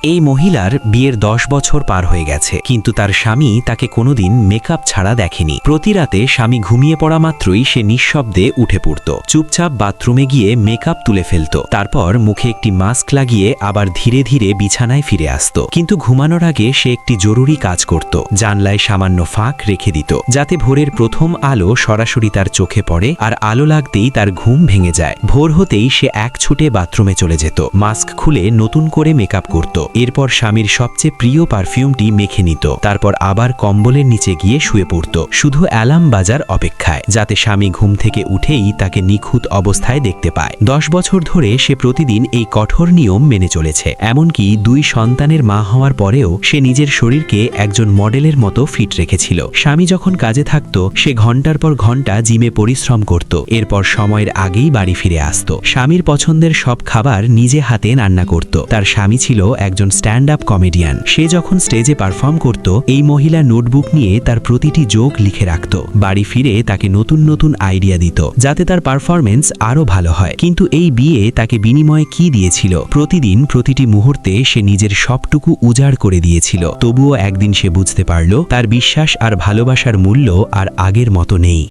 এই মহিলার বিয়ের 10 বছর পার হয়ে গেছে, কিন্তু তার স্বামী তাকে কোনোদিন মেকআপ ছাড়া দেখেনি। প্রতি রাতে স্বামী ঘুমিয়ে পড়া মাত্রই সে নিঃশব্দে উঠে পড়ত, চুপচাপ বাথরুমে গিয়ে মেকআপ তুলে ফেলত, তারপর মুখে একটি মাস্ক লাগিয়ে আবার ধীরে ধীরে বিছানায় ফিরে আসত। কিন্তু ঘুমানোর আগে সে একটি জরুরি কাজ করত, জানলায় সামান্য ফাঁক রেখে দিত, যাতে ভোরের প্রথম আলো সরাসরি তার চোখে পড়ে, আর আলো লাগতেই তার ঘুম ভেঙে যায়। ভোর হতেই সে এক ছুটে বাথরুমে চলে যেত, মাস্ক খুলে নতুন করে মেকআপ করত, এরপর স্বামীর সবচেয়ে প্রিয় পারফিউমটি মেখে নিত, তারপর আবার কম্বলের নিচে গিয়ে শুয়ে পড়ত, শুধু অ্যালার্ম বাজার অপেক্ষায়, যাতে স্বামী ঘুম থেকে উঠেই তাকে নিখুঁত অবস্থায় দেখতে পায়। 10 বছর ধরে সে প্রতিদিন এই কঠোর নিয়ম মেনে চলেছে, এমনকি 2 সন্তানের মা হওয়ার পরেও সে নিজের শরীরকে একজন মডেলের মতো ফিট রেখেছিল। স্বামী যখন কাজে থাকত, সে ঘন্টার পর ঘন্টা জিমে পরিশ্রম করত, এরপর সময়ের আগেই বাড়ি ফিরে আসত। স্বামীর পছন্দের সব খাবার নিজে হাতে রান্না করত। তার স্বামী ছিল একজন স্ট্যান্ড আপ কমেডিয়ান। সে যখন স্টেজে পারফর্ম করত, এই মহিলা নোটবুক নিয়ে তার প্রতিটি জোক লিখে রাখত, বাড়ি ফিরে তাকে নতুন নতুন আইডিয়া দিত, যাতে তার পারফরমেন্স আরো ভালো হয়। কিন্তু এই বিয়ে তাকে বিনিময়ে কি দিয়েছিল? প্রতিদিন প্রতিটি মুহূর্তে সে নিজের সবটুকু উজাড় করে দিয়েছিল। তবুও একদিন সে বুঝতে পারল, তার বিশ্বাস আর ভালোবাসার মূল্য আর আগের মতো নেই।